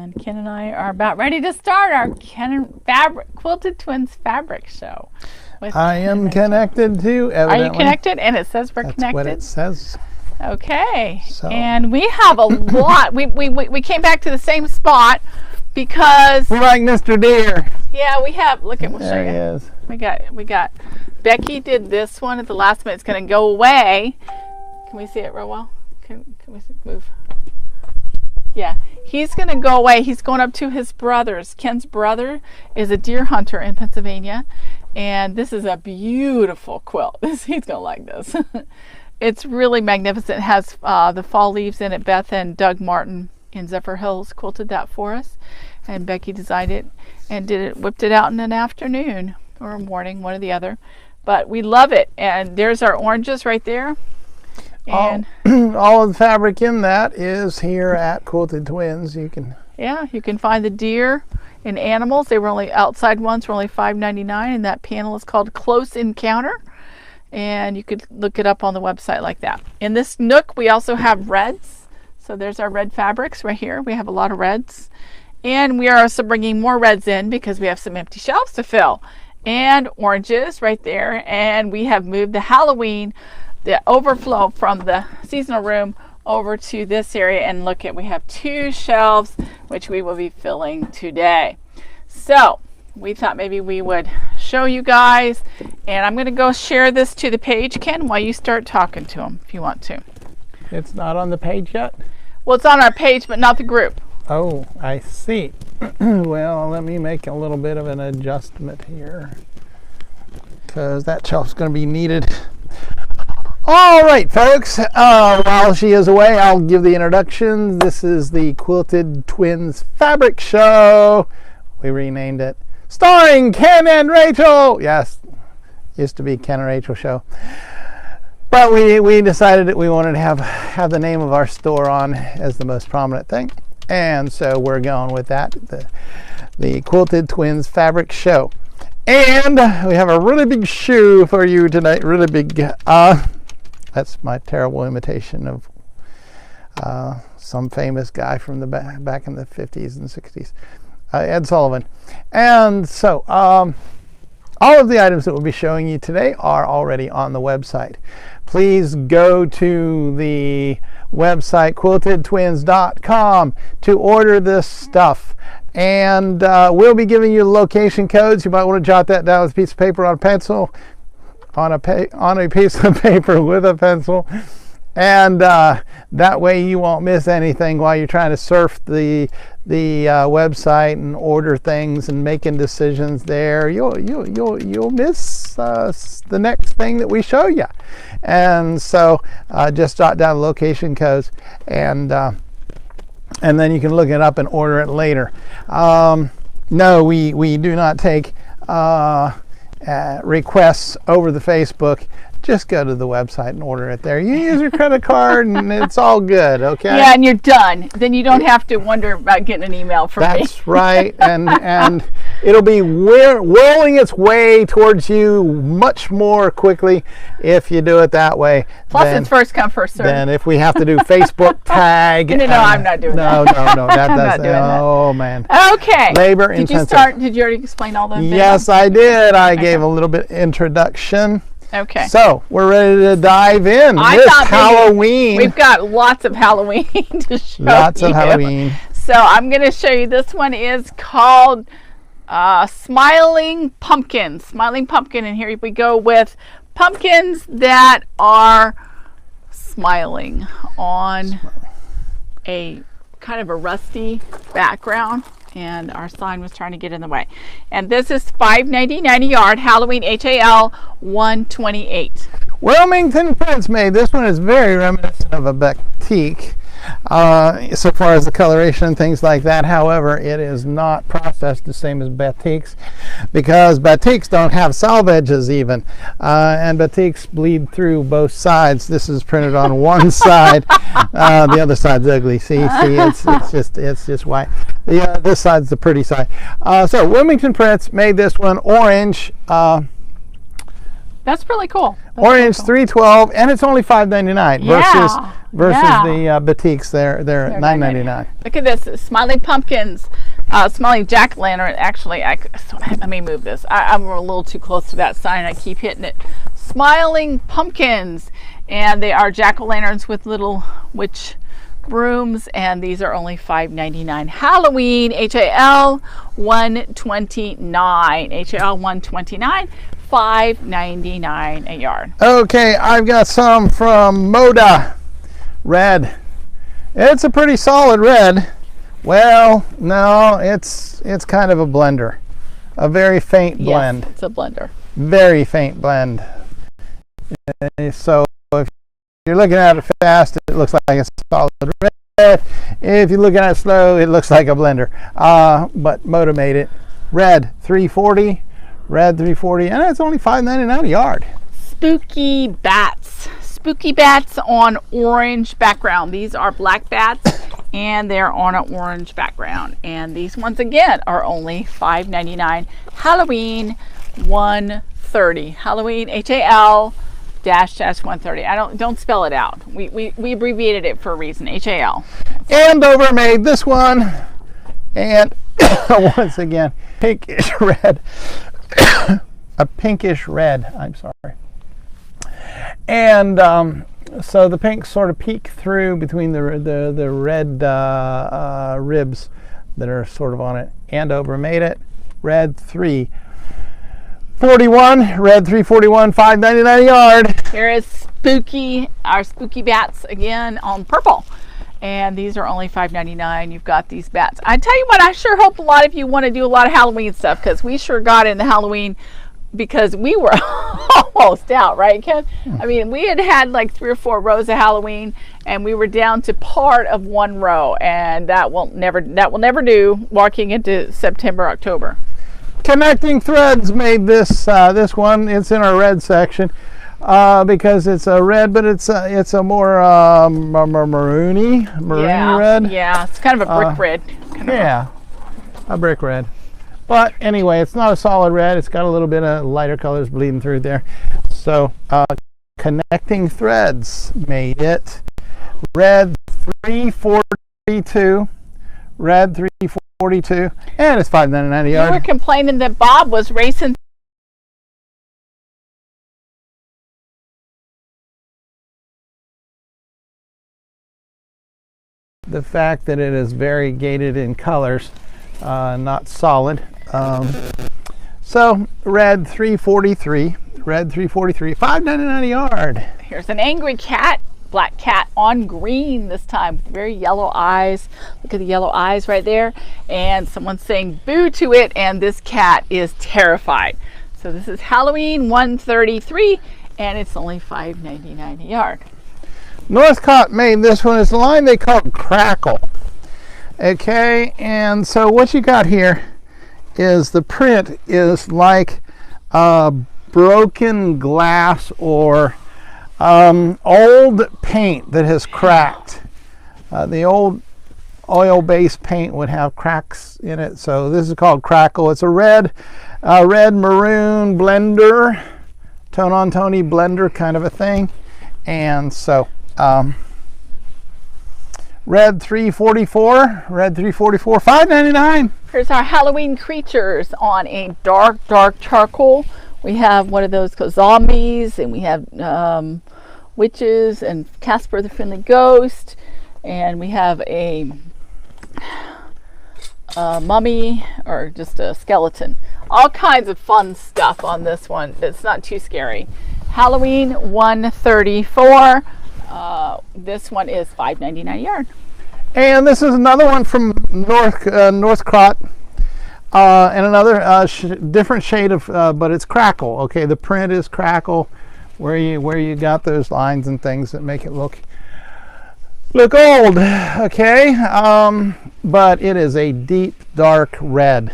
And Ken and I are about ready to start our Quilted Twins fabric show. I am connected too, evidently. Are you connected? And it says we're connected? That's what it says. Okay. So. And we have a lot. We came back to the same spot because... We're like Mr. Deer. Yeah, we have... Look at... We'll show you. There he is. We got... Becky did this one at the last minute. It's going to go away. Can we see it real well? Can we move? Yeah. He's going to go away. He's going up to his brother's. Ken's brother is a deer hunter in Pennsylvania. And this is a beautiful quilt. He's going to like this. It's really magnificent. It has the fall leaves in it. Beth and Doug Martin in Zephyr Hills quilted that for us. And Becky designed it and whipped it out in an afternoon or a morning, one or the other. But we love it. And there's our oranges right there. And all of the fabric in that is here at Quilted Twins. You can find the deer and animals. They were only outside ones were only $5.99, and that panel is called Close Encounter. And you could look it up on the website like that. In this nook, we also have reds. So there's our red fabrics right here. We have a lot of reds. And we are also bringing more reds in because we have some empty shelves to fill. And oranges right there. And we have moved the Halloween, the overflow from the seasonal room over to this area. And look at, we have 2 shelves, which we will be filling today. So we thought maybe we would show you guys. And I'm going to go share this to the page, Ken, while you start talking to them if you want to. It's not on the page yet? Well, it's on our page, but not the group. Oh, I see. Well, let me make a little bit of an adjustment here because that shelf's going to be needed. All right, folks. While she is away, I'll give the introduction. This is the Quilted Twins Fabric Show. We renamed it. Starring Ken and Rachael. Yes, used to be Ken and Rachael Show. But we decided that we wanted to have the name of our store on as the most prominent thing. And so we're going with that, the Quilted Twins Fabric Show. And we have a really big shoe for you tonight, really big. That's my terrible imitation of some famous guy from the back in the 50s and 60s, Ed Sullivan. And so all of the items that we'll be showing you today are already on the website. Please go to the website quiltedtwins.com to order this stuff. And we'll be giving you location codes. You might want to jot that down with a piece of paper on a pencil, on a piece of paper with a pencil. And that way you won't miss anything while you're trying to surf the website and order things and making decisions there. You'll miss the next thing that we show you. And so just jot down the location codes, and then you can look it up and order it later. No, we do not take requests over the Facebook. Just go to the website and order it there. You use your credit card and it's all good, okay? Yeah, and you're done. Then you don't have to wonder about getting an email from me. That's right. And it'll be whirling its way towards you much more quickly if you do it that way. Plus, it's first come, first serve. Then if we have to do Facebook tag. No, I'm not doing that. No. That doesn't. Oh, man. Okay. Labor intensive. Did you already explain all those? Yes, I did. I gave a little bit introduction. Okay. So we're ready to dive in. This Halloween. We've got lots of Halloween to show you. Lots of Halloween. So I'm going to show you. This one is called Smiling Pumpkin. Smiling Pumpkin. And here we go with pumpkins that are smiling on a kind of a rusty background. And our sign was trying to get in the way. And this is $5.99 a yard, Halloween HAL 128. Wilmington Prince made. This one is very reminiscent of a batik. So far as the coloration and things like that. However, it is not processed the same as batiks because batiks don't have salvages even, and batiks bleed through both sides. This is printed on one side, the other side's ugly. See, it's just white. This side's the pretty side. So Wilmington Prince made this one orange. That's really cool. Orange 312, and it's only $5.99 versus the boutiques. They're at $9.99. Look at this, smiling pumpkins, smiling jack-o'-lantern. Actually, let me move this. I'm a little too close to that sign. I keep hitting it. Smiling pumpkins, and they are jack-o'-lanterns with little witch brooms, and these are only $5.99. Halloween, HAL 129, HAL 129, $5.99 a yard. Okay, I've got some from Moda red. It's a pretty solid red. Well, no, it's kind of a blender, a very faint blend. Yes, it's a blender. Very faint blend. So if you're looking at it fast, it looks like a solid red. If you're looking at it slow, it looks like a blender. But Moda made it. Red 340, red 340, and it's only $5.99 a yard. Spooky bats. Spooky bats on orange background. These are black bats, and they're on an orange background. And these ones again are only $5.99. Halloween 130. Halloween HAL dash 130. Don't spell it out. We abbreviated it for a reason. HAL. Andover made this one, and once again, pinkish red. A pinkish red. I'm sorry. And so the pinks sort of peek through between the red ribs that are sort of on it. Andover made it. Red 341, red 341, $5.99 a yard. Here is our spooky bats again on purple, and these are only $5.99. You've got these bats. I tell you what, I sure hope a lot of you want to do a lot of Halloween stuff, because we sure got into Halloween because we were almost out, right, Ken? I mean, we had like 3 or 4 rows of Halloween, and we were down to part of 1 row, and that will never do walking into September, October. Connecting Threads made this one. It's in our red section because it's a red, but it's a more maroony red. Yeah, it's kind of a brick red. A brick red. But anyway, it's not a solid red. It's got a little bit of lighter colors bleeding through there. So Connecting Threads made it. Red 342. Red 342. And it's $5.99 a yard. You were complaining that Bob was racing. The fact that it is variegated in colors, not solid. So red 343, $5.99 a yard. Here's an angry cat, black cat on green this time, with very yellow eyes. Look at the yellow eyes right there. And someone's saying boo to it, and this cat is terrified. So this is Halloween 133, and it's only $5.99 a yard. Northcott made this one. It's a line they call Crackle. Okay, and so what you got here is the print is like broken glass or old paint that has cracked. The old oil-based paint would have cracks in it, so this is called Crackle. It's a red maroon blender, tone-on-tony blender kind of a thing, and so red 344, $5.99. Here's our Halloween creatures on a dark charcoal. We have one of those called zombies, and we have witches and Casper the Friendly Ghost, and we have a mummy or just a skeleton. All kinds of fun stuff on this one. It's not too scary. Halloween 134. This one is $5.99 a yard. And this is another one from Northcott, and another different shade of, but it's Crackle. Okay, the print is Crackle, where you got those lines and things that make it look old. Okay, but it is a deep dark red.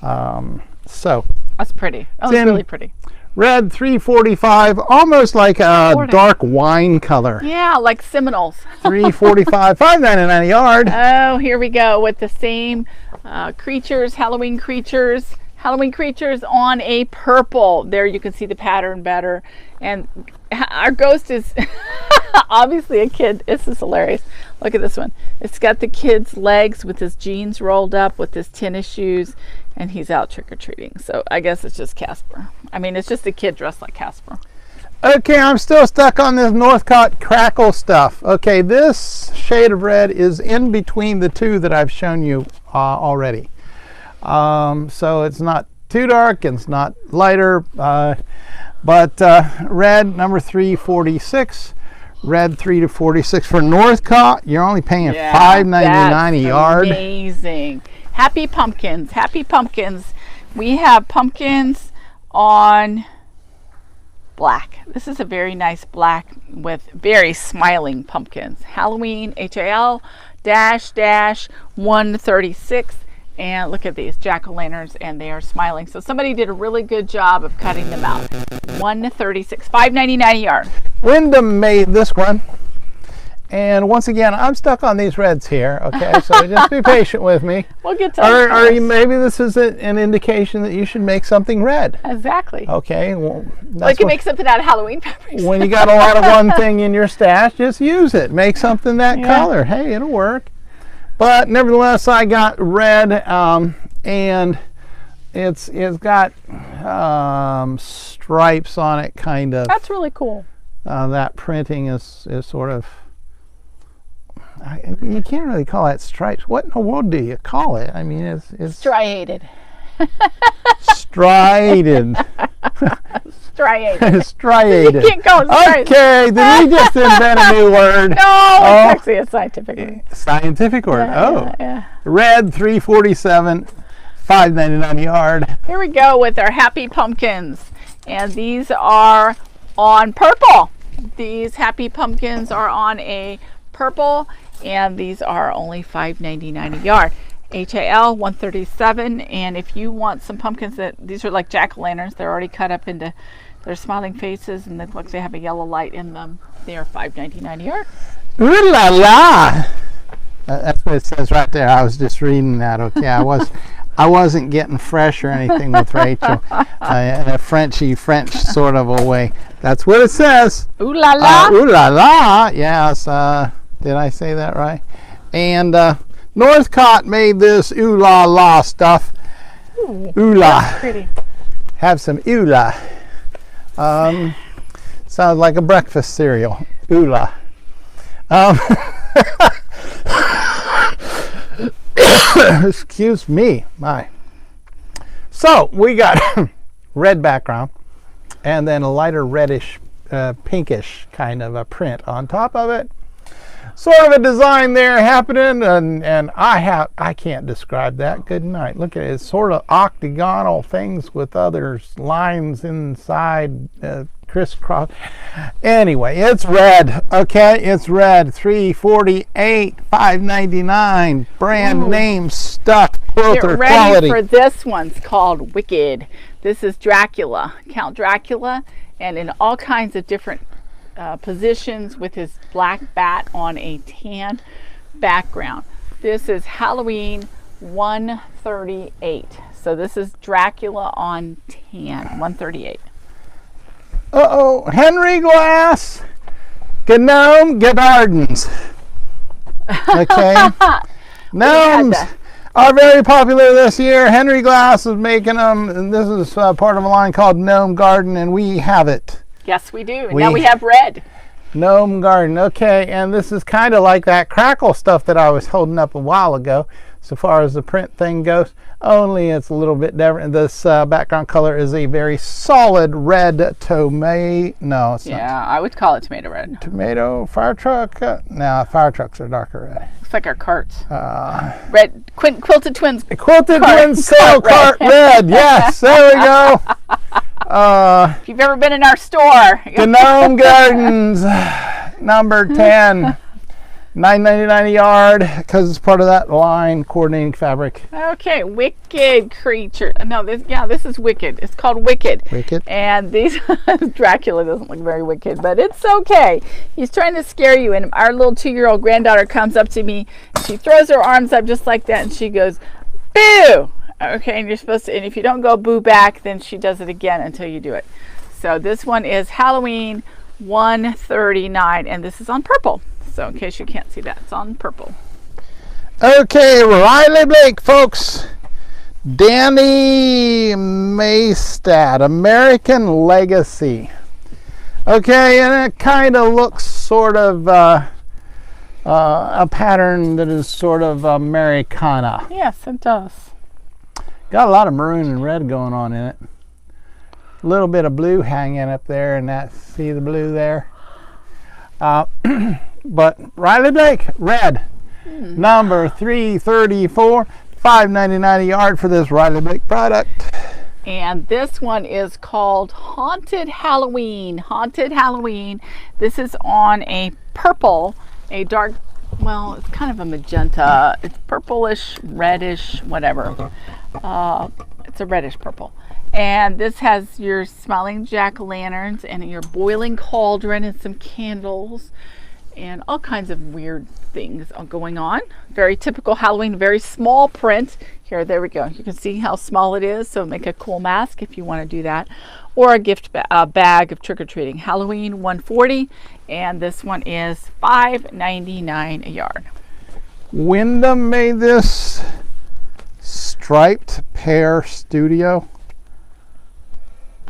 So that's pretty. That's really pretty. Red 345, almost like a dark wine color. Yeah, like Seminoles. 345, $5.99 a yard. Oh, here we go with the same creatures, Halloween creatures. Halloween creatures on a purple. There you can see the pattern better. And our ghost is obviously a kid. This is hilarious. Look at this one. It's got the kid's legs with his jeans rolled up with his tennis shoes, and he's out trick-or-treating. So I guess it's just Casper. I mean, it's just a kid dressed like Casper. Okay, I'm still stuck on this Northcott crackle stuff. Okay, this shade of red is in between the two that I've shown you already. So it's not too dark and it's not lighter, but red number 346, red 3 to 46 for Northcott. You're only paying $5.99 a yard. Amazing. Happy pumpkins. Happy pumpkins. We have pumpkins on black. This is a very nice black with very smiling pumpkins. Halloween HAL-136. And look at these jack-o'-lanterns, and they are smiling. So somebody did a really good job of cutting them out. 136, $5.99 a yard. Wyndham made this one. And once again, I'm stuck on these reds here. Okay, so just be patient with me. We'll get to maybe this is an indication that you should make something red. Exactly. Okay, well, you can make something out of Halloween fabrics. When you got a lot of one thing in your stash, just use it. Make something that color. Hey, it'll work. But nevertheless, I got red, and it's got stripes on it, kind of. That's really cool. That printing is sort of. You can't really call that stripes. What in the world do you call it? I mean, it's striated. Striated. Striated. Striated. You can't call it stripes. Okay, did we just invent a new word? No, it's actually a scientific word. Scientific word. Yeah. Red 347, $5.99 a yard. Here we go with our happy pumpkins, and these are on purple. These happy pumpkins are on a purple, and these are only $5.99 a yard. HAL-137, and if you want some pumpkins these are like jack-o'-lanterns, they're already cut up into their smiling faces, and they look like they have a yellow light in them. They are $5.99 a yard. Ooh la la! That's what it says right there. I was just reading that. Okay, I wasn't getting fresh or anything with Rachel in a Frenchy French sort of a way. That's what it says. Ooh la la! Ooh la la! Yes. Did I say that right? And Northcott made this ooh la la stuff. Ooh la. That's pretty. Have some ooh la. Sounds like a breakfast cereal. Ooh la. Excuse me. My. So we got red background and then a lighter reddish, pinkish kind of a print on top of it. Sort of a design there happening, and I can't describe that. Good night. Look at it. It's sort of octagonal things with other lines inside, crisscross. Anyway, it's red. Okay, it's red. $348, $5.99. Brand name stuff. Quilter Get ready quality. for this one's called Wicked. This is Dracula, Count Dracula, and in all kinds of different positions with his black bat on a tan background. This is Halloween 138. So this is Dracula on tan, 138. Uh-oh, Henry Glass, Gnome Gardens. Okay. Gnomes are very popular this year. Henry Glass is making them, and this is part of a line called Gnome Garden, and we have it. Yes, we do. And now we have red. Gnome Garden. Okay, and this is kind of like that crackle stuff that I was holding up a while ago, so far as the print thing goes, only it's a little bit different. This background color is a very solid red tomato. No, it's not. Yeah, I would call it tomato red. Tomato fire truck. No, fire trucks are darker red. Looks like our carts. Red Quilted Twins. Quilted Twins sail cart red. Yes, there we go. If you've ever been in our store. Gnome Gardens, number 10. $9.99 a yard because it's part of that line coordinating fabric. Okay, Wicked creature. No, this is Wicked. It's called Wicked. Wicked. And these Dracula doesn't look very wicked, but it's okay. He's trying to scare you. And our little 2-year-old granddaughter comes up to me. She throws her arms up just like that, and she goes, "Boo!" Okay, and you're supposed to, and if you don't go boo back, then she does it again until you do it. So this one is Halloween 139, and this is on purple. So in case you can't see that, it's on purple. Okay, Riley Blake, folks. Danny Maystad, American Legacy. Okay, and it kind of looks sort of a pattern that is sort of Americana. Yes, it does. Got a lot of maroon and red going on in it. A little bit of blue hanging up there, and that, see the blue there? But Riley Blake, red, number 334, $5.99 a yard for this Riley Blake product. And this one is called Haunted Halloween. Haunted Halloween. This is on a purple, a dark, well, it's kind of a magenta. It's purplish, reddish, whatever. It's a reddish purple. And this has your smiling jack-o'-lanterns and your boiling cauldron and some candles and all kinds of weird things going on. Very typical Halloween, very small print. Here, there we go. You can see how small it is, so make a cool mask if you want to do that. Or a gift bag of trick-or-treating. Halloween 140, and this one is $5.99 a yard. Wyndham made this striped pear studio.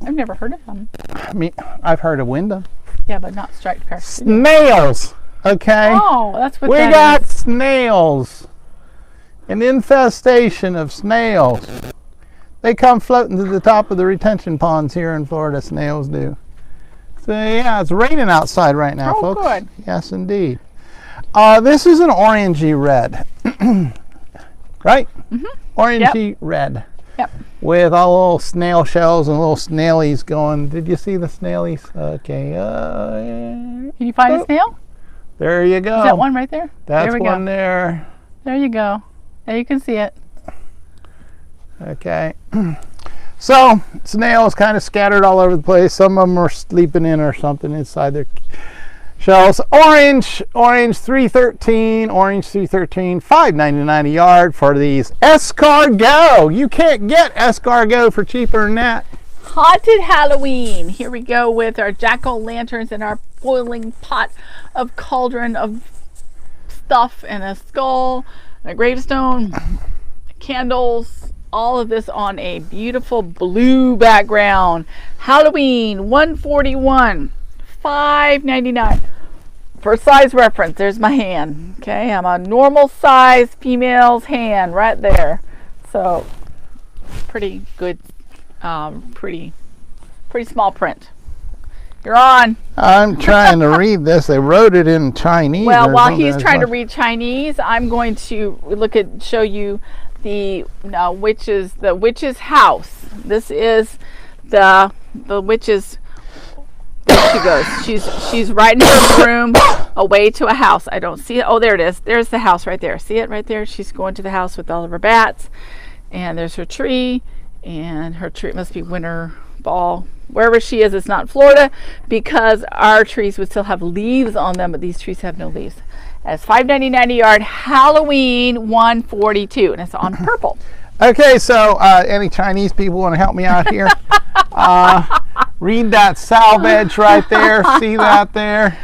I've never heard of them. I mean, I've heard of Wyndham. Yeah, but not striped pear. Snails, okay? Oh, that's what we that got is. snails. An infestation of snails. They come floating to the top of the retention ponds here in Florida, snails do. So yeah, it's raining outside right now, folks. Good. Yes, indeed. This is an orangey red. Right? Mm-hmm. Orangey red. Yep. With all little snail shells and little snailies going. Did you see the snailies? Okay. Can you find a snail? There you go. Is that one right there? That's there we one go. there. There you go. There you can see it. Okay. So, snails kind of scattered all over the place. Some of them are sleeping in or something inside their shells. Orange 313, $5.99 a yard for these escargot. You can't get escargot for cheaper than that. Haunted Halloween. Here we go with our jack-o'-lanterns and our boiling pot of cauldron of stuff and a skull, and a gravestone, candles, all of this on a beautiful blue background. Halloween 141. $5.99. For size reference, there's my hand. Okay, I'm a normal size female's hand right there. So pretty good, pretty small print. You're on. I'm trying to read this. They wrote it in Chinese. Well, while he's trying to read Chinese, I'm going to show you the witch's house. This is the witch's. There she goes. She's riding her broom away to a house. I don't see it. Oh, there it is. There's the house right there. See it right there? She's going to the house with all of her bats. And there's her tree. And her tree must be winter, fall. Wherever she is, it's not Florida because our trees would still have leaves on them, but these trees have no leaves. That's $5.99 a yard. Halloween 142, and it's on purple. Okay, so any Chinese people want to help me out here? Read that salvage right there. See that there?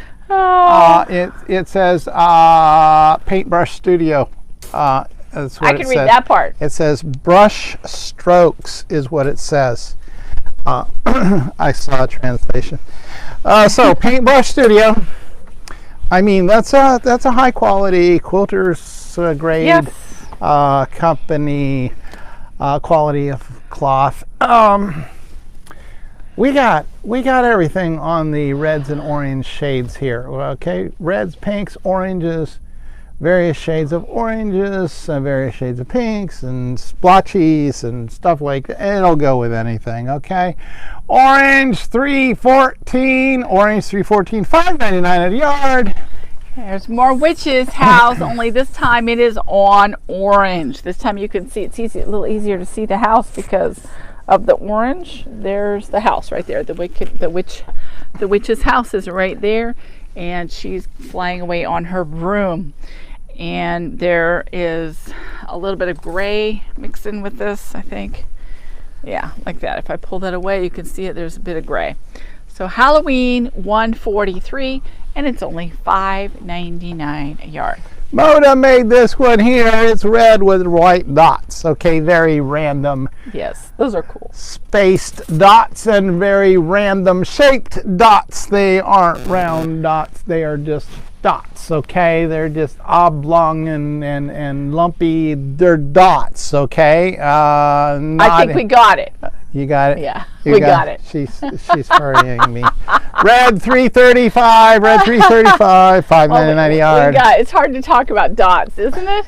It says Paintbrush Studio. That's what I can read that part. It says brush strokes is what it says. I saw a translation. So Paintbrush Studio. I mean, that's a high quality quilters grade company quality of cloth. We got everything on the reds and orange shades here. Okay, reds, pinks, oranges, various shades of oranges, various shades of pinks, and splotchies and stuff like that. It'll go with anything. Okay, orange 314, $5.99 at a yard. There's more witch's house, only this time it is on orange. This time you can see it's a little easier to see the house because of the orange. There's the house right there. The witch's house is right there, and she's flying away on her broom. And there is a little bit of gray mixed in with this, I think. Yeah, like that. If I pull that away, you can see it. There's a bit of gray. So Halloween, $143, and it's only $5.99 a yard. Mona made this one here. It's red with white dots. Okay, very random. Yes, those are cool. Spaced dots and very random shaped dots. They aren't round dots. They are just dots. Okay, they're just oblong and lumpy. They're dots. Okay. I think we got it. You got it? Yeah, we got it. She's hurrying me. Red 335, red 335, $5.99 a yard. It's hard to talk about dots, isn't it?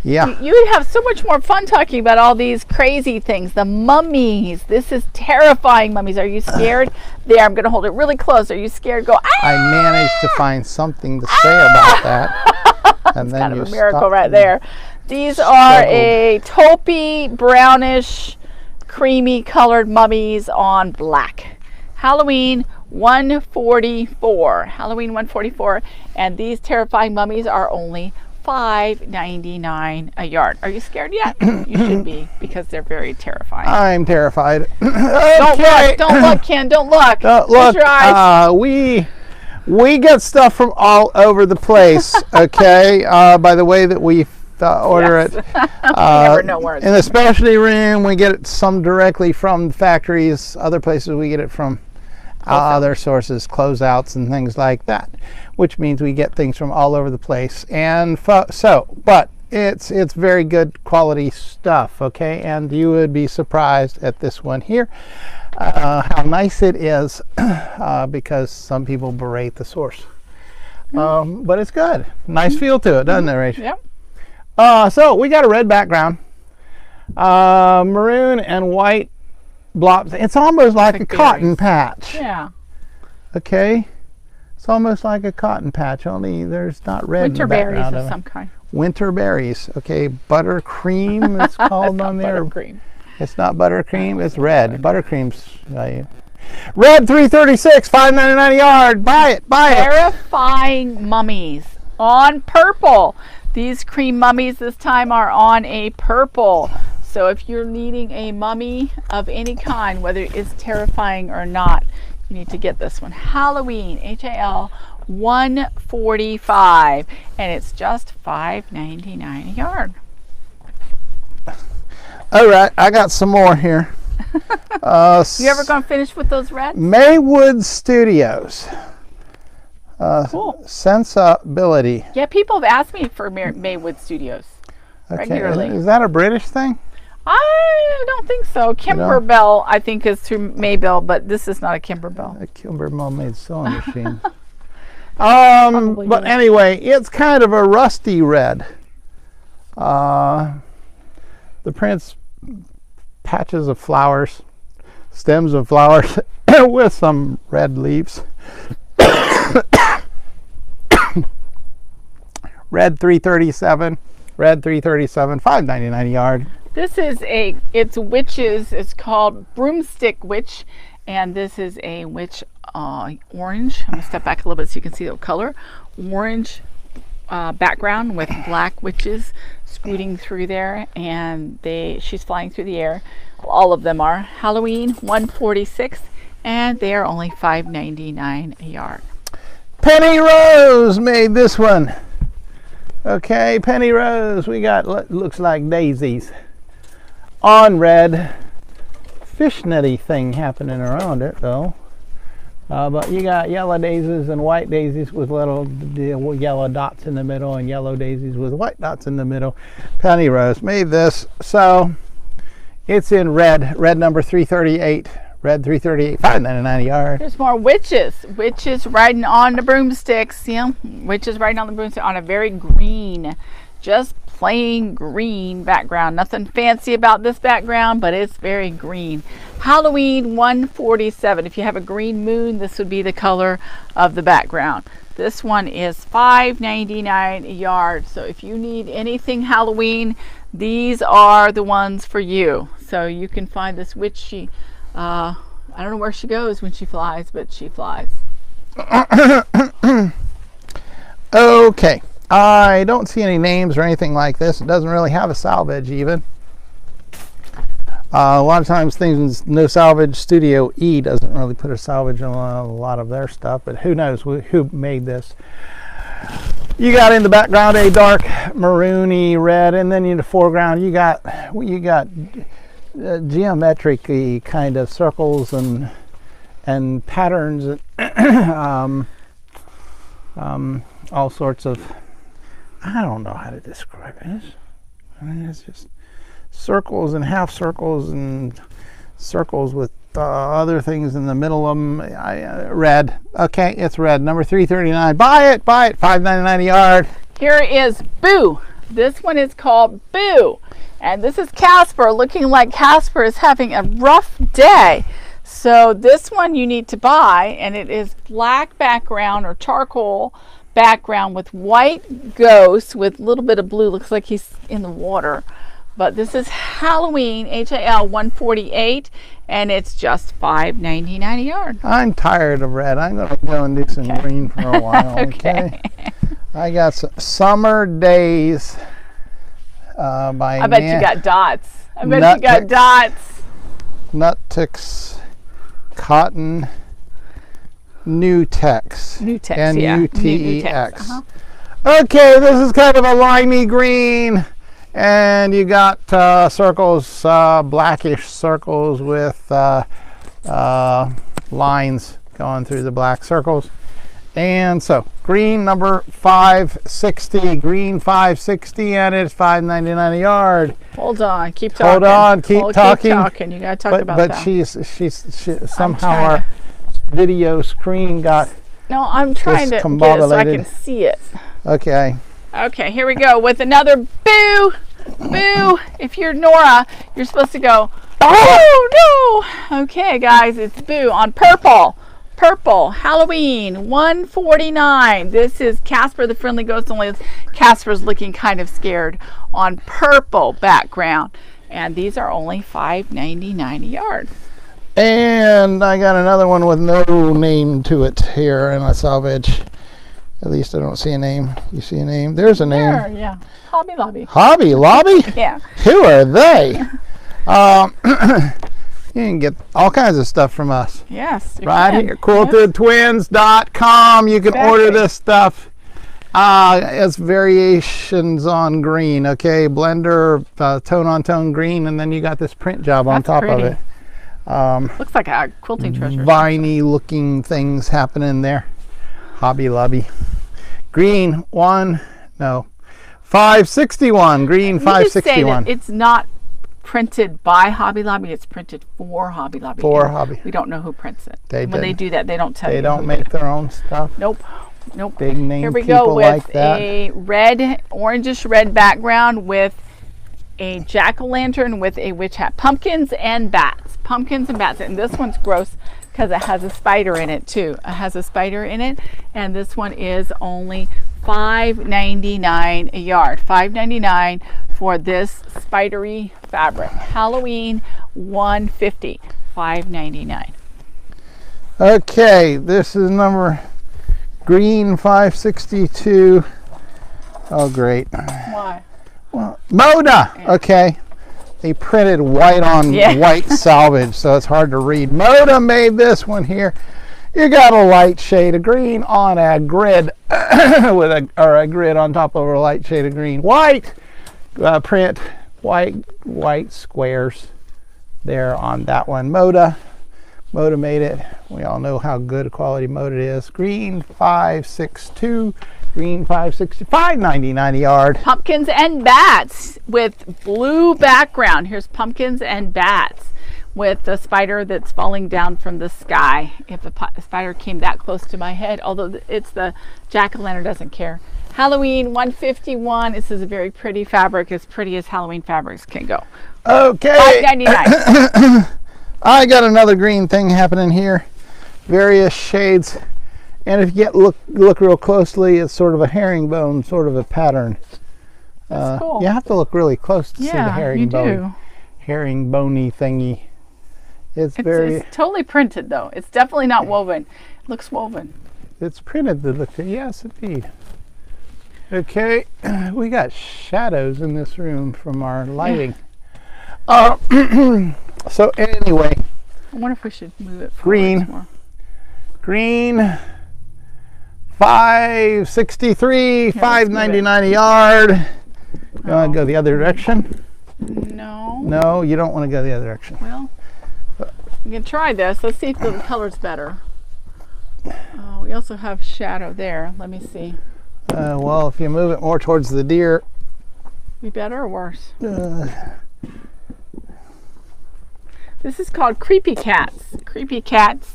Yeah. You would have so much more fun talking about all these crazy things. The mummies. This is terrifying mummies. Are you scared? There, I'm going to hold it really close. Are you scared? Go, ah! I managed to find something to say about that. And then kind of a miracle right there. These are a taupey, brownish, creamy colored mummies on black. Halloween $144. Halloween $144, and these terrifying mummies are only $5.99 a yard. Are you scared yet? You should be, because they're very terrifying. I'm terrified. Okay. Don't look, Ken. Don't look. Look. Close your eyes. We get stuff from all over the place. Okay. By the way that we order it. We never know where it's in the specialty room, we get it some directly from factories. Other places we get it from other sources, closeouts and things like that, which means we get things from all over the place. And but it's very good quality stuff. Okay, and you would be surprised at this one here, how nice it is, because some people berate the source. But it's good. Nice feel to it, doesn't it, Rachel? Yep. So we got a red background, maroon and white blobs. It's almost like a cotton patch. Yeah. Okay. It's almost like a cotton patch, only there's not red. Winter berries of some kind. Winter berries. Okay. Buttercream it's called on there. Buttercream. It's not buttercream. It's red. Buttercream's red 336, $5.99 a yard. Buy it. Buy it. Terrifying mummies on purple. These cream mummies this time are on a purple. So if you're needing a mummy of any kind, whether it's terrifying or not, you need to get this one. Halloween, HAL, $145, and it's just $5.99 a yard. All right, I got some more here. You ever gonna finish with those reds? Maywood Studios. Cool. Sensibility. Yeah, people have asked me for Maywood Studios regularly. Is that a British thing? I don't think so. Kimberbell, I think, is through Maybell, but this is not a Kimberbell. A Kimberbell made sewing machine. But anyway, it's kind of a rusty red. The print's patches of flowers, stems of flowers with some red leaves. Red 337, red 337, $5.99 a yard. This is it's witches. It's called Broomstick Witch, and this is a witch orange. I'm gonna step back a little bit so you can see the color. Orange background with black witches scooting through there, and she's flying through the air. All of them are. Halloween $146, and they are only $5.99 a yard. Penny Rose made this one. Okay, Penny Rose. We got looks like daisies on red. Fishnetty thing happening around it though. But you got yellow daisies and white daisies with little yellow dots in the middle, and yellow daisies with white dots in the middle. Penny Rose made this, so it's in red number 338. Red 338, $5.99 a yard. There's more witches. Witches riding on the broomsticks. See them? Witches riding on the broomstick on a very green, just plain green background. Nothing fancy about this background, but it's very green. Halloween $147. If you have a green moon, this would be the color of the background. This one is $5.99 a yard. So if you need anything Halloween, these are the ones for you. So you can find this witch. I don't know where she goes when she flies, but she flies. Okay. I don't see any names or anything like this. It doesn't really have a salvage even. A lot of times things, no salvage, Studio E doesn't really put a salvage on a lot of their stuff, but who knows who made this. You got in the background a dark maroony red, and then in the foreground you got geometric kind of circles and patterns and all sorts of, I don't know how to describe it. I mean, it's just circles and half circles and circles with other things in the middle of them. Red. Okay, it's red. Number 339. Buy it. $5.99 a yard. Here is Boo. This one is called Boo. And this is Casper, looking like Casper is having a rough day. So this one you need to buy, and it is black background or charcoal background with white ghosts with a little bit of blue. Looks like he's in the water. But this is Halloween, HAL 148, and it's just $5.99 a yard. I'm tired of red. I'm going to go and do some green for a while. Okay. I got some Summer Days by I bet you got dots. I bet you got dots. Nuttix Cotton Nutex. Nutex, N-U-T-E-X. Okay, this is kind of a limey green. And you got circles, blackish circles with lines going through the black circles. And so green number 560, green 560, and it's $5.99 a yard. Hold on, keep talking. Hold on, keep talking. Keep talking. You gotta talk about that. But she's somehow our video screen got. No, I'm trying to get it so I can see it. Okay. Okay, here we go with another Boo. Boo. If you're Nora, you're supposed to go, oh no. Okay, guys, it's Boo on purple. Purple, Halloween, $149. This is Casper the Friendly Ghost, only Casper's looking kind of scared, on purple background. And these are only $5.99 a yard. And I got another one with no name to it here in a salvage. At least I don't see a name. You see a name? There's a name. Sure, yeah. Hobby Lobby. Hobby Lobby? Yeah. Who are they? You can get all kinds of stuff from us. Yes. Right here. QuiltedTwins.com. You can order this stuff. It's variations on green. Okay. Blender, tone on tone green. And then you got this print job on top of it. Looks like a quilting treasure. Viney looking things happening there. Hobby Lobby. Green 561. Green 561. It's not printed by Hobby Lobby. It's printed for Hobby Lobby. For Hobby. We don't know who prints it. When they do that, they don't tell you. They don't make their own stuff. Nope. Big name Here we people go with like that. a red, orangish red background with a jack-o'-lantern with a witch hat. Pumpkins and bats. Pumpkins and bats. And this one's gross because it has a spider in it too. It has a spider in it, and this one is only $5.99 a yard. $5.99 for this spidery fabric. Halloween 150. $5.99. Okay, this is number green 562. Oh, great. Why? Well, Moda. Okay. They printed white on white salvage, so it's hard to read. Moda made this one here. You got a light shade of green on a grid with a grid on top of a light shade of green. White print, white squares there on that one. Moda made it. We all know how good quality Moda is. Green 562. Green 560, $5.99 a yard. Pumpkins and bats with blue background. Here's pumpkins and bats with the spider that's falling down from the sky. If a spider came that close to my head, although it's the jack-o'-lantern, doesn't care. Halloween 151. This is a very pretty fabric, as pretty as Halloween fabrics can go. Okay. $5.99. I got another green thing happening here. Various shades. And if you look real closely, it's sort of a herringbone, sort of a pattern. That's cool. You have to look really close to see the herringbone. Herringbony thingy. It's totally printed though. It's definitely not woven. It looks woven. It's printed. Yes, indeed. Okay, we got shadows in this room from our lighting. So anyway, I wonder if we should move it Green. forward more. green, 563, let's move $5.99 a yard. You want to go the other direction? No. No, you don't want to go the other direction. Well, we can try this. Let's see if the color's better. We also have shadow there. Let me see. Well, if you move it more towards the deer. Be better or worse? This is called Creepy Cats. Creepy Cats.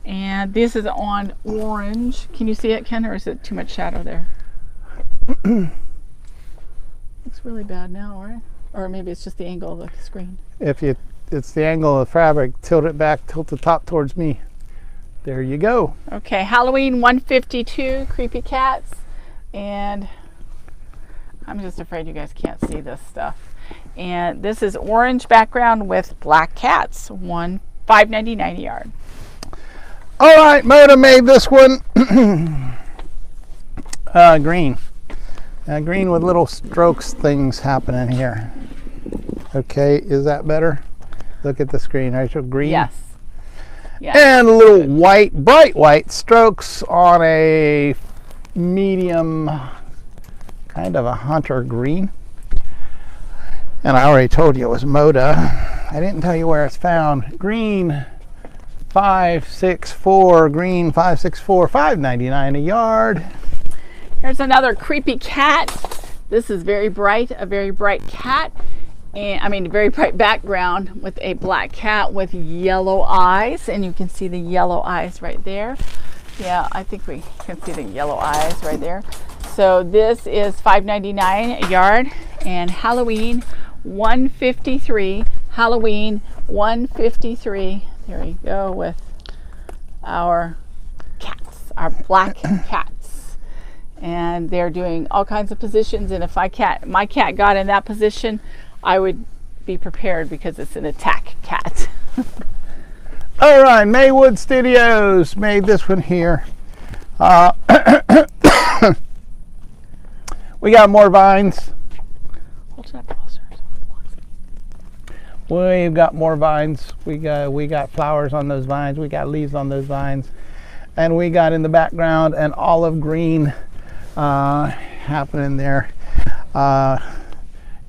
And this is on orange. Can you see it, Ken, or is it too much shadow there? Looks really bad now, right? Or maybe it's just the angle of the screen. It's the angle of the fabric, tilt it back, tilt the top towards me. There you go. Okay, Halloween 152 Creepy Cats. And I'm just afraid you guys can't see this stuff. And this is orange background with black cats. $5.99 a yard. All right, Moda made this one green. Green with little strokes things happening here. Okay, is that better? Look at the screen, Rachel. Green. Yes. Yes. And little white, bright white strokes on a medium, kind of a hunter green. And I already told you it was Moda. I didn't tell you where it's found. Green 564, green 564, $5.99 a yard. Here's another creepy cat. This is very bright, a very bright cat. And I mean, very bright background with a black cat with yellow eyes. And you can see the yellow eyes right there. Yeah, I think we can see the yellow eyes right there. So this is $5.99 a yard. And Halloween 153. Halloween 153. There we go with our cats, our black cats. And they're doing all kinds of positions. And if my cat got in that position, I would be prepared because it's an attack cat. All right, Maywood Studios made this one here. We got more vines. Hold that closer. We've got more vines. We got flowers on those vines. We got leaves on those vines. And we got in the background an olive green happening there.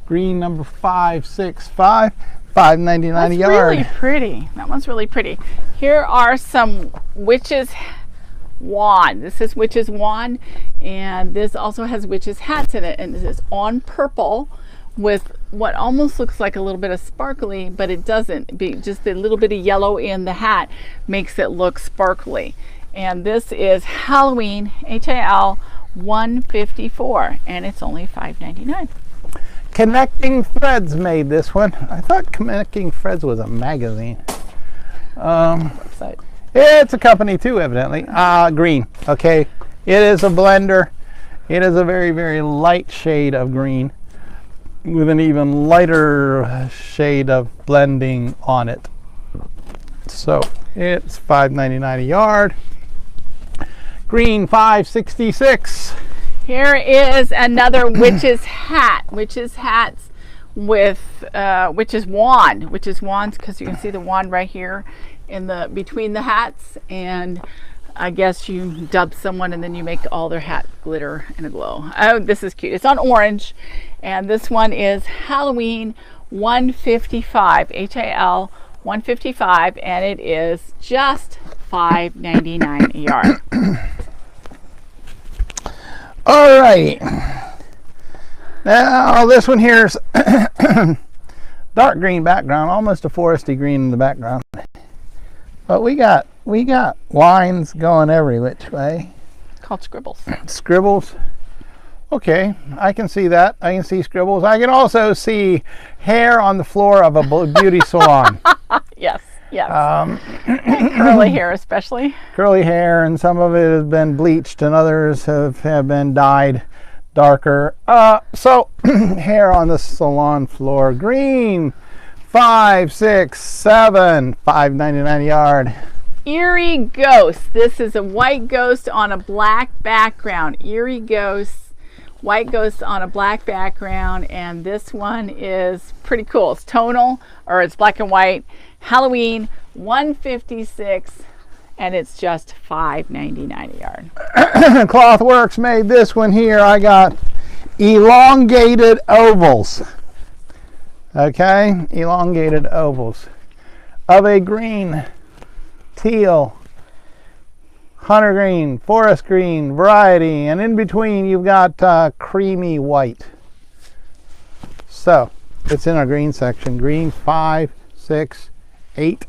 Green number 565, $5.99 a yard. That's really pretty. That one's really pretty. Here are some witches' wand. This is witches' wand, and this also has witches' hats in it. And this is on purple with what almost looks like a little bit of sparkly, but it doesn't. Just a little bit of yellow in the hat makes it look sparkly. And this is Halloween, HAL 154, and it's only $5.99. Connecting Threads made this one. I thought Connecting Threads was a magazine. Website. It's a company too, evidently. Green. Okay, it is a blender. It is a very, very light shade of green with an even lighter shade of blending on it. So it's $5.99 a yard. Green 566. Here is another witch's hat. Witch's hats with witch's wand. Witch's wands, because you can see the wand right here in the between the hats. And I guess you dub someone and then you make all their hat glitter and a glow. Oh, this is cute. It's on orange. And this one is Halloween 155. HAL 155. And it is just $5.99 a yard. All right. Now this one here is dark green background, almost a foresty green in the background. But we got lines going every which way. It's called scribbles. Scribbles. Okay, I can see that. I can see scribbles. I can also see hair on the floor of a beauty salon. Yes. Yes. Curly hair especially. Curly hair, and some of it has been bleached and others have been dyed darker. So hair on the salon floor. Green 567, $5.99 a yard. Eerie Ghosts. This is a white ghost on a black background. Eerie Ghosts White Ghosts on a black background, and this one is pretty cool. It's tonal, or it's black and white. Halloween, $156, and it's just $5.99 a yard. Clothworks made this one here. I got elongated ovals. Okay, elongated ovals of a green, teal, hunter green, forest green variety, and in between you've got creamy white. So it's in our green section. Green, 5, 6, 8,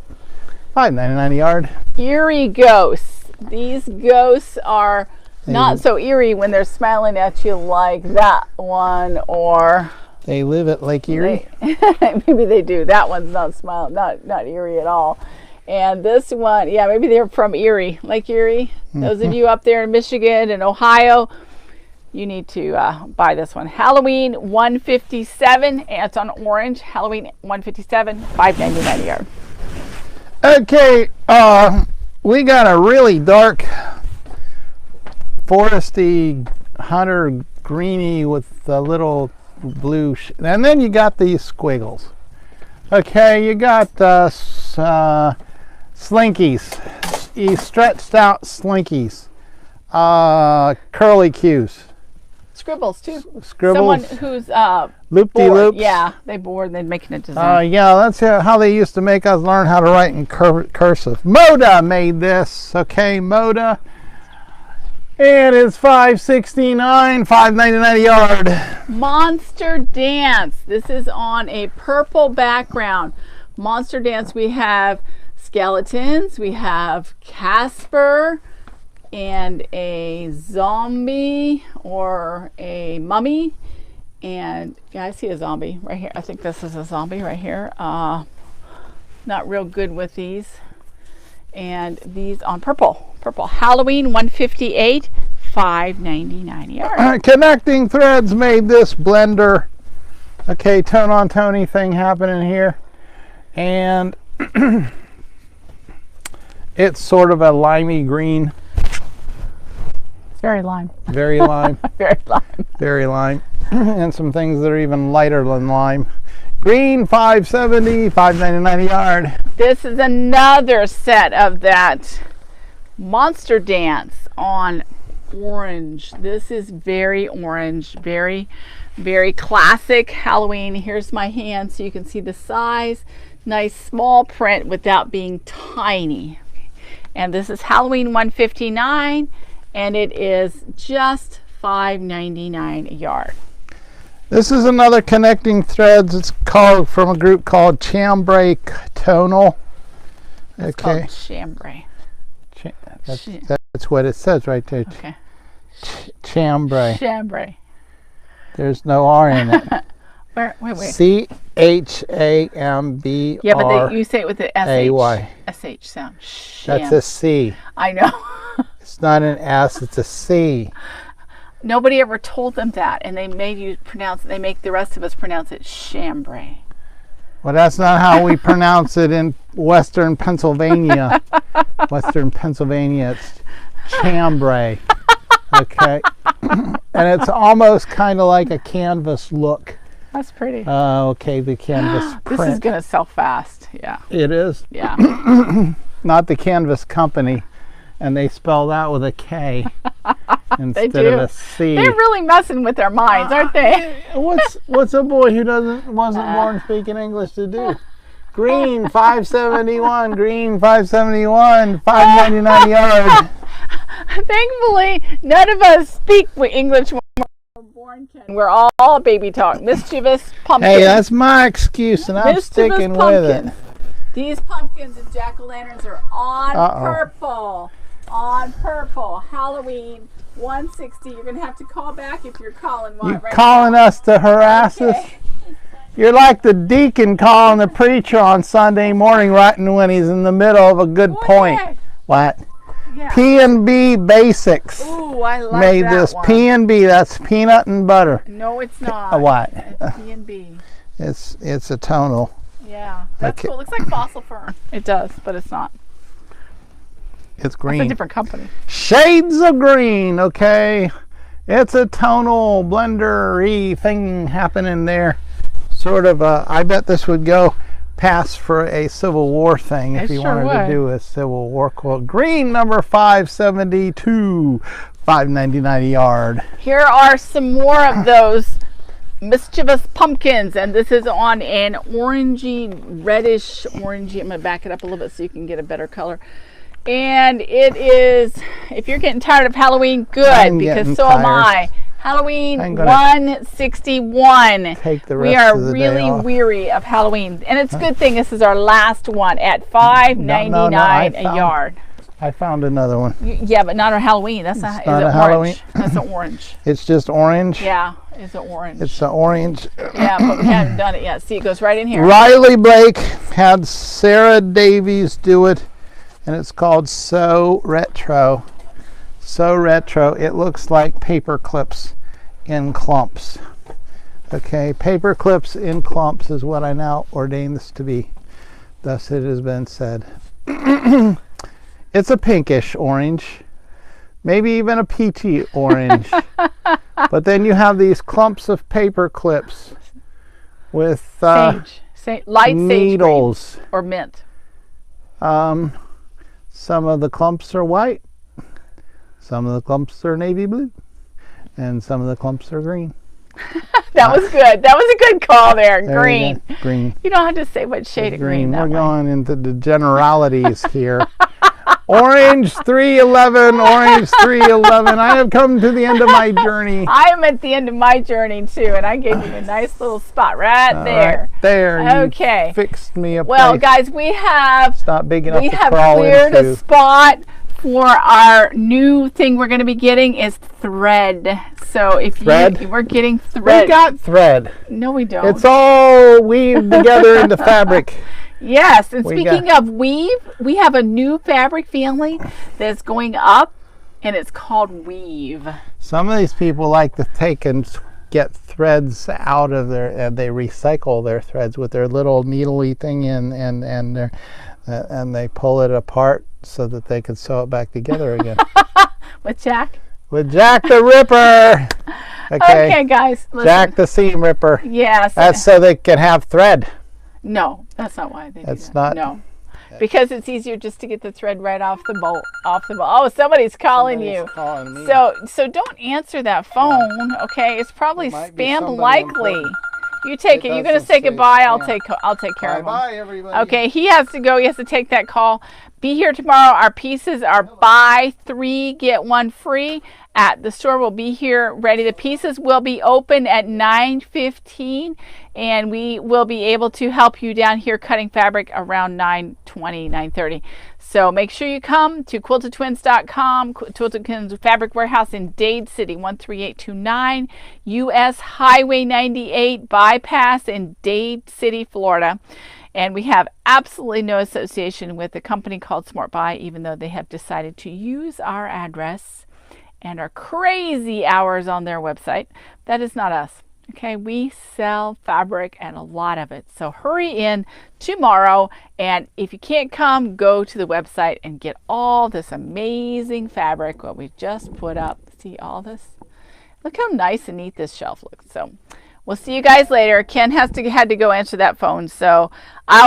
$5.99 a yard. Eerie Ghosts. These ghosts are not so eerie when they're smiling at you like that one, or they live at Lake Erie. Maybe they do. That one's not smiling, not eerie at all. And this one, yeah, maybe they're from Erie, Lake Erie. Those of you up there in Michigan and Ohio, you need to buy this one. Halloween, $157, and it's on orange. Halloween, $157, $5.99 a yard. Okay, we got a really dark, foresty, hunter greeny with a little blue, and then you got these squiggles. Okay, you got slinkies, stretched out slinkies, curly cues. Scribbles too. Scribbles. Someone who's loop-de-loops. Yeah, they bored. They're making a design. Yeah, that's how they used to make us learn how to write in cursive. Moda made this. Okay, Moda. And it's $5.69, $5.99 a yard. Monster Dance. This is on a purple background. Monster Dance, we have skeletons, we have Casper, and a zombie or a mummy. And yeah, I see a zombie right here. I think this is a zombie right here. Not real good with these. And these on purple. Halloween, $158, $5.99 a yard. Connecting Threads made this blender. Okay, tone on Tony thing happening here. And it's sort of a limey green. Very lime. Very lime. Very lime. Very lime. And some things that are even lighter than lime. Green, $5.70, $5.99 a yard. This is another set of that Monster Dance on orange. This is very orange, very, very classic Halloween. Here's my hand so you can see the size. Nice small print without being tiny. And this is Halloween, $159, and it is just $5.99 a yard. This is another Connecting Threads. It's called from a group called Chambray Tonal. It's called Chambray. That's what it says right there. Okay. Chambray. Chambray. There's no R in it. Wait. CHAMBR. Yeah, but you say it with the AY. SH sound. That's a C. I know. It's not an S, it's a C. Nobody ever told them that, and they made you pronounce it. They make the rest of us pronounce it Chambray. Well, that's not how we pronounce it in Western Pennsylvania. Western Pennsylvania, it's Chambray. Okay. And it's almost kind of like a canvas look. That's pretty. Okay, the canvas print. This is going to sell fast. Yeah. It is. Yeah. Not the Canvas Company. And they spell that with a K instead of a C. They're really messing with their minds, aren't they? What's a boy who wasn't born speaking English to do? Green, $5.71. Green, $5.71. $5.99 a yard. Thankfully, none of us speak English when we're born. Ken. We're all baby talk. Mischievous pumpkins. Hey, that's my excuse, and I'm sticking with it. These pumpkins and jack-o'-lanterns are on purple. On purple. Halloween, $160. You're going to have to call back if you're calling right calling now. Us to harass us? You're like the deacon calling the preacher on Sunday morning right when he's in the middle of a good point. What? Yeah. P&B Basics. Ooh, I like made that this one. P&B, that's peanut and butter. No, it's not. What? It's P&B. It's a tonal. Yeah, that's cool. It looks like fossil fern. It does, but it's not. It's green. It's a different company. Shades of green, okay. It's a tonal blender-y thing happening there. Sort of, I bet this would go past for a Civil War thing if you wanted to do a Civil War quote. Green number 572, $5.99 a yard. Here are some more of those mischievous pumpkins, and this is on an orangey, reddish orangey. I'm going to back it up a little bit so you can get a better color. And it is, if you're getting tired of Halloween, good, because so am I. Halloween 161. Take the rest we are of the really day off. weary of Halloween, and it's a good thing this is our last one at $5.99 a yard. I found another one. Yeah, but not a Halloween. That's not. Not is a it Halloween. Orange? That's an orange. It's just orange. Yeah, it's an orange. It's the orange. Yeah, but we haven't done it yet. See, it goes right in here. Riley Blake had Sarah Davies do it, and it's called So Retro. So retro. It looks like paper clips in clumps. Okay, paper clips in clumps is what I now ordain this to be. Thus it has been said. It's a pinkish orange, maybe even a peachy orange. But then you have these clumps of paper clips with light needles. Sage green or mint. Some of the clumps are white, some of the clumps are navy blue, and some of the clumps are green. That was good. That was a good call there. Green. Green. You don't have to say what shade of green that We're way. going into the generalities here. Orange 311, orange 311. I have come to the end of my journey. I am at the end of my journey too, and I gave you a nice little spot right there. Right there. Okay. You fixed me a Well, place. guys, we have Not big enough to crawl cleared into. a spot for our new thing we're going to be getting is thread. So if we're getting thread. We got thread. No, we don't. It's all weaved together into fabric. Yes, and speaking of weave, we have a new fabric family that's going up, and it's called Weave. Some of these people like to take and get threads out of their, and they recycle their threads with their little needle-y thing in, and they pull it apart so that they can sew it back together again. With Jack? With Jack the Ripper. Okay, guys, listen. Jack the Seam Ripper. Yes. That's so they can have thread. No, that's not why they do That's that. not. No. Because it's easier just to get the thread right off the bolt. Oh, somebody's calling you. Calling me. So don't answer that phone, okay? It's probably Might be spam somebody likely. important. You take it. You're gonna doesn't say say goodbye. I'll spam. take care of him. Bye, everybody. Okay, he has to go. He has to take that call. Be here tomorrow. Our pieces are buy 3 get 1 free at the store. We'll be here ready. The pieces will be open at 9:15, and we will be able to help you down here cutting fabric around 9:20, 9:30. So make sure you come to quiltedtwins.com, Quilted Twins Fabric Warehouse in Dade City, 13829 US Highway 98 bypass in Dade City, Florida. And we have absolutely no association with a company called Smart Buy, even though they have decided to use our address and our crazy hours on their website. That is not us. Okay, we sell fabric and a lot of it. So hurry in tomorrow. And if you can't come, go to the website and get all this amazing fabric, what we just put up. See all this? Look how nice and neat this shelf looks. So we'll see you guys later. Ken had to go answer that phone. So I'll